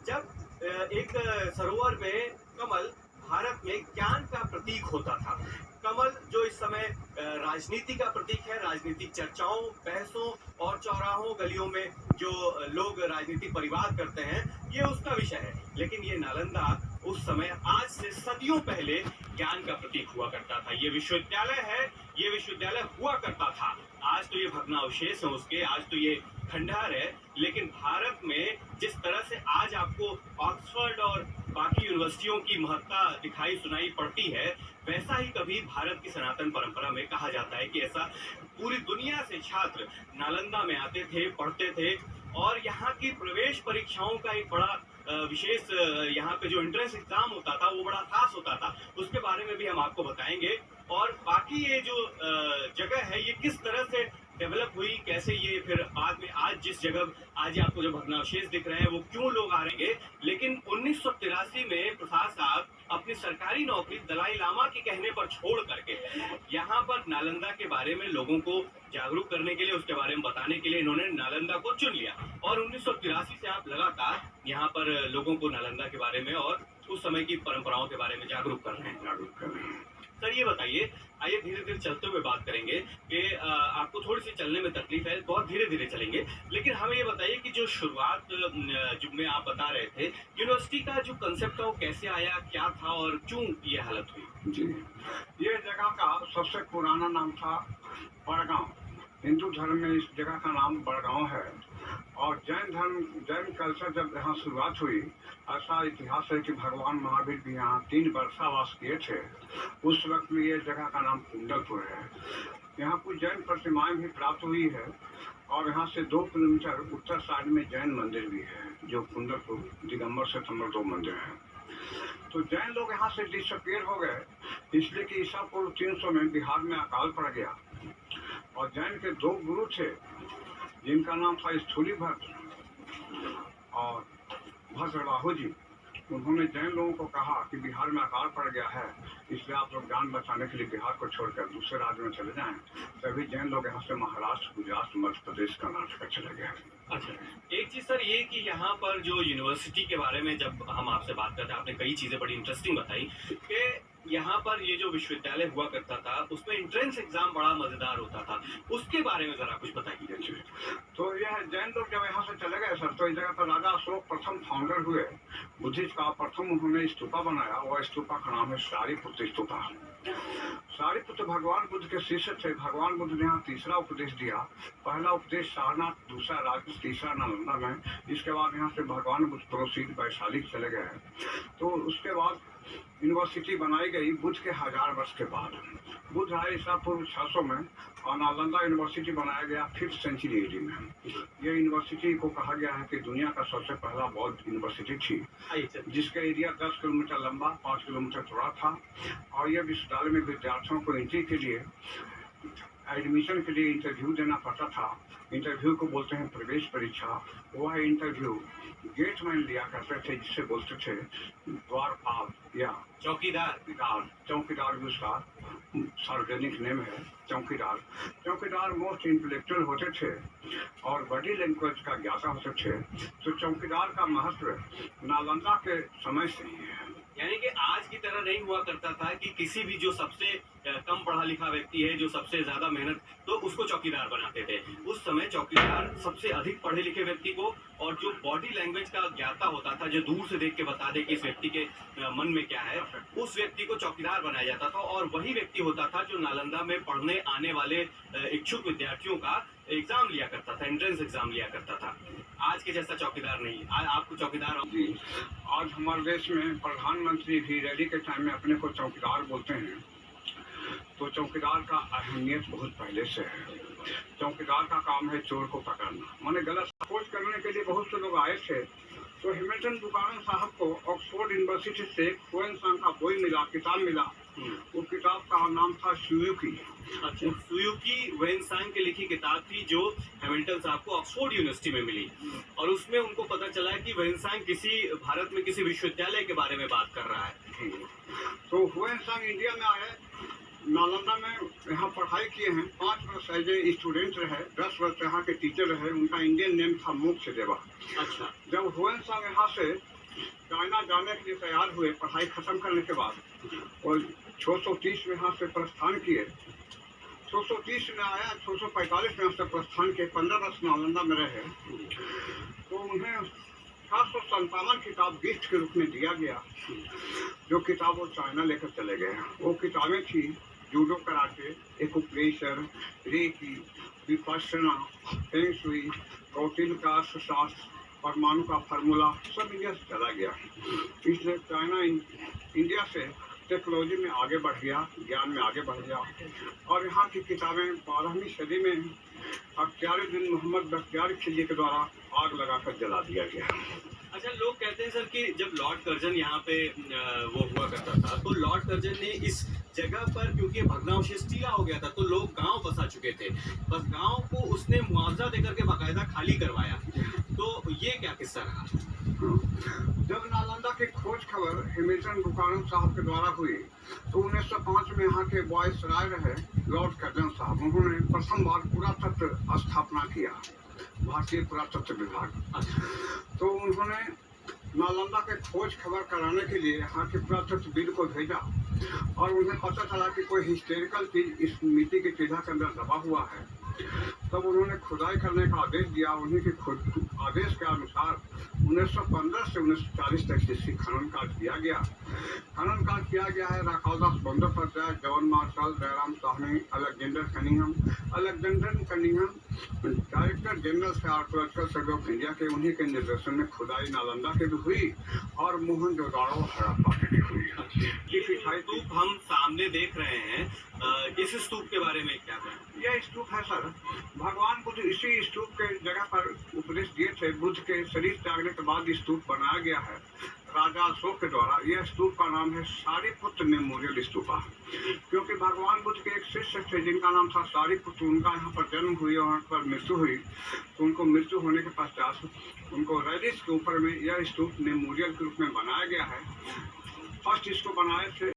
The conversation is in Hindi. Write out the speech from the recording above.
जब एक सरोवर में कमल भारत में ज्ञान का प्रतीक होता था। कमल जो इस समय राजनीति का प्रतीक है, राजनीतिक चर्चाओं, बहसों और चौराहों, गलियों में जो लोग राजनीतिक परिवाद करते हैं, ये उसका विषय है। लेकिन ये नालंदा उस समय आज से सदियों पहले ज्ञान का प्रतीक हुआ करता था। ये विश्वविद्यालय है, ये विश्वविद्यालय हुआ करता था। आज तो ये भग्नावशेष है उसके, आज तो ये खंडहर है। लेकिन भारत में जिस तरह से आज आपको ऑक्सफोर्ड और बाकी यूनिवर्सिटियों की महत्ता दिखाई सुनाई पड़ती है, वैसा ही कभी भारत की सनातन परंपरा में कहा जाता है कि ऐसा पूरी दुनिया से छात्र नालंदा में आते थे, पढ़ते थे। और यहाँ की प्रवेश परीक्षाओं का एक बड़ा विशेष यहाँ पे जो एंट्रेंस एग्जाम होता था वो बड़ा खास होता था। उसके बारे में भी हम आपको बताएंगे। और बाकी ये जो जगह है ये किस तरह से डेवलप हुई, कैसे ये फिर बाद में आज जिस जगह आज आपको जो भग्नावशेष दिख रहे हैं वो क्यों लोग आ रहेंगे। लेकिन 1983 में प्रसाद साहब अपनी सरकारी नौकरी दलाई लामा के कहने पर छोड़ करके यहाँ पर नालंदा के बारे में लोगों को जागरूक करने के लिए, उसके बारे में बताने के लिए इन्होंने नालंदा को चुन लिया। और 1983 से आप लगातार यहाँ पर लोगों को नालंदा के बारे में और उस समय की परंपराओं के बारे में जागरूक कर रहे हैं। सर ये बताइए, आइए धीरे धीरे चलते हुए बात करेंगे कि आपको थोड़ी सी चलने में तकलीफ है, बहुत धीरे धीरे चलेंगे। लेकिन हमें ये बताइए कि जो शुरुआत जो में आप बता रहे थे, यूनिवर्सिटी का जो कंसेप्ट था वो कैसे आया, क्या था और क्यों ये हालत हुई? जी, ये जगह का सबसे पुराना नाम था बड़गांव। हिंदू धर्म में इस जगह का नाम बड़गांव है। और जैन कल्चर जब यहाँ शुरुआत हुई, ऐसा इतिहास है कि भगवान महावीर भी यहाँ 3 वर्षावास किए थे। उस वक्त में ये जगह का नाम कुंडलपुर है। यहाँ कुछ जैन प्रतिमाएं भी प्राप्त हुई है। और यहाँ से 2 किलोमीटर उत्तर साइड में जैन मंदिर भी है, जो कुंडलपुर दिगंबर से नंबर 2 मंदिर है। तो जैन लोग यहाँ से डिसअपियर हो गए, इसलिए कि ईसा पूर्व 300 में बिहार में अकाल पड़ गया। और जैन के 2 गुरु थे, जिनका नाम था स्थूलीभद्र और भद्रबाहु जी। उन्होंने जैन लोगों को कहा कि बिहार में अकाल पड़ गया है, इसलिए आप लोग जान बचाने के लिए बिहार को छोड़कर दूसरे राज्य में चले जाएं। तभी जैन लोग यहाँ से महाराष्ट्र, गुजरात, मध्य प्रदेश, कर्नाटक चले गए। अच्छा, एक चीज सर ये कि यहाँ पर जो यूनिवर्सिटी के बारे में जब हम आपसे बात करते हैं, आपने कई चीजें बड़ी इंटरेस्टिंग बताई कि यहाँ पर ये जो विश्वविद्यालय हुआ करता था उसमें एंट्रेंस एग्जाम बड़ा मजेदार होता था, उसके बारे में जरा कुछ बताइए। तो यह जैन लोग जब यहाँ से चले गए सर, तो इस जगह पर राजा अशोक प्रथम फाउंडर हुए। बुद्धिस्ट का प्रथम उन्होंने स्तूपा बनाया। वह स्तूपा का नाम है सारीपुत्र स्तूपा। सारीपुत्र भगवान बुद्ध के शिष्य थे। भगवान बुद्ध ने यहाँ तीसरा उपदेश दिया। पहला उपदेश सारनाथ, दूसरा राजपूत, तीसरा नालंदा में। इसके बाद यहाँ से भगवान बुद्ध प्रोसीड वैशाली चले गए। तो उसके बाद यूनिवर्सिटी बनाई गई बुद्ध के 1000 वर्ष के बाद। बुद्ध आए ईसा पूर्व 600 में। और नालंदा यूनिवर्सिटी बनाया गया 5th सेंचुरी एडी में। ये यूनिवर्सिटी को कहा गया है कि दुनिया का सबसे पहला बौद्ध यूनिवर्सिटी थी, जिसका एरिया 10 किलोमीटर लंबा, 5 किलोमीटर चौड़ा था। और यह विश्वविद्यालय में विद्यार्थियों को एंट्री के लिए, एडमिशन के लिए इंटरव्यू देना पड़ता था। इंटरव्यू को बोलते हैं प्रवेश परीक्षा। वह इंटरव्यू गेटमैन लिया करते थे, जिसे बोलते थे द्वारपाल या चौकीदार भी उसका सार्वजनिक नेम है, चौकीदार। चौकीदार मोस्ट इंटेलेक्चुअल होते थे और बॉडी लैंग्वेज का ज्ञाता होते थे। तो चौकीदार का महत्व नालंदा के समय से ही है। यानी कि आज की तरह नहीं हुआ करता था कि किसी भी जो सबसे कम पढ़ा लिखा व्यक्ति है, जो सबसे ज्यादा मेहनत, तो उसको चौकीदार बनाते थे। उस समय चौकीदार सबसे अधिक पढ़े लिखे व्यक्ति को, और जो बॉडी लैंग्वेज का ज्ञाता होता था, जो दूर से देख के बता दे कि इस व्यक्ति के मन में क्या है, उस व्यक्ति को चौकीदार बनाया जाता था। और वही व्यक्ति होता था जो नालंदा में पढ़ने आने वाले इच्छुक विद्यार्थियों का एग्जाम लिया करता था, एंट्रेंस एग्जाम लिया करता था। आज के जैसा चौकीदार नहीं। आज आपको चौकीदार जी, आज हमारे देश में प्रधानमंत्री भी रैली के टाइम में अपने को चौकीदार बोलते हैं। तो चौकीदार का अहमियत बहुत पहले से है। चौकीदार का काम है चोर को पकड़ना। मैंने गलत खोज करने के लिए बहुत से लोग आए थे। तो हैमिल्टन बुखारन साहब को ऑक्सफोर्ड यूनिवर्सिटी से हुएनसांग का बोई मिला, किताब मिला। वो किताब का नाम था सुयुकी। अच्छा, सुयुकी हुएनसांग की लिखी किताब थी जो हैमिल्टन साहब को ऑक्सफोर्ड यूनिवर्सिटी में मिली। और उसमें उनको पता चला कि हुएनसांग भारत में किसी विश्वविद्यालय के बारे में बात कर रहा है। तो हुएनसांग इंडिया में आए नालंदा में यहाँ पढ़ाई किए हैं। 5 वर्ष एज ए स्टूडेंट रहे, 10 वर्ष यहाँ के टीचर रहे। उनका इंडियन नेम था मोक्ष देवा। अच्छा। जब हुएनसांग यहाँ से चाइना जाने के लिए तैयार हुए पढ़ाई खत्म करने के बाद, और 630 में यहाँ से प्रस्थान किए। 630 में आया, 645 में यहाँ से प्रस्थान किए, 15 वर्ष नालंदा में रहे। तो उन्हें 757 किताब गिफ्ट के रूप में दिया गया, जो किताब वो चाइना लेकर चले गए। वो किताबें थी judo karate, acupressure, reiki, vipassana, feng shui, Kautilya का अर्थशास्त्र, परमाणु का फार्मूला, सब इंडिया से चला गया। इसलिए चाइना इंडिया से टेक्नोलॉजी में आगे बढ़ गया, ज्ञान में आगे बढ़ गया। और यहाँ की किताबें 12वीं सदी में अख्तियारुद्दीन मोहम्मद बख्तियार खिलजी के द्वारा आग लगाकर जला दिया गया। अच्छा, लोग कहते हैं सर कि जब लॉर्ड कर्जन यहाँ पे वो हुआ करता था, तो लॉर्ड कर्जन ने इस जगह पर, क्योंकि भग्नावशेष टीला हो गया था, तो लोग गांव बसा चुके थे, बस गांव को उसने मुआवजा देकर के बाकायदा खाली करवाया। तो ये क्या किस्सा रहा? जब नालंदा की खोज खबर हैमिल्टन बुकानन साहब के द्वारा हुई, तो 1905 में यहाँ के वायसराय रहे लॉर्ड कर्जन साहब, उन्होंने प्रथम बार पुरातत्व स्थापना किया, भारतीय पुरातत्व विभाग। तो उन्होंने नालंदा के खोज खबर कराने के लिए यहाँ के पुरातत्वविद को भेजा, और उन्हें पता चला कि कोई हिस्टोरिकल चीज इस मिट्टी की टीला के अंदर दबा हुआ है। तब उन्होंने खुदाई करने का आदेश दिया। उन्हीं के आदेश के अनुसार 1915 से 1940 तक इसकी खनन कार्य किया गया। खनन कार्य किया गया है Rakhaldas Bandopadhyay, John Marshall, Jairam Sahni, Alexander Cunningham, director general से आर्कोलॉजिकल सर्वे ऑफ इंडिया के, उन्हीं के निर्देशन में खुदाई नालंदा की भी हुई और मोहनजोदड़ो हड़प्पा की भी हुई। स्तूप हम सामने देख रहे हैं, इस स्तूप के बारे में क्या है? यह स्तूप है सर, भगवान बुद्ध इसी स्तूप के जगह पर उपदेश दिए थे। बुद्ध के शरीर त्यागने के बाद स्तूप बनाया गया है राजा अशोक के द्वारा। यह स्तूप का नाम है सारीपुत्र मेमोरियल स्तूपा, क्योंकि भगवान बुद्ध के एक शिष्य थे जिनका नाम था सारीपुत्र। उनका यहाँ पर जन्म हुई और वहाँ पर मृत्यु हुई, तो उनको मृत्यु होने के पश्चात उनको रेडिस के ऊपर में यह स्तूप मेमोरियल के रूप में बनाया गया है। फर्स्ट इसको बनाए थे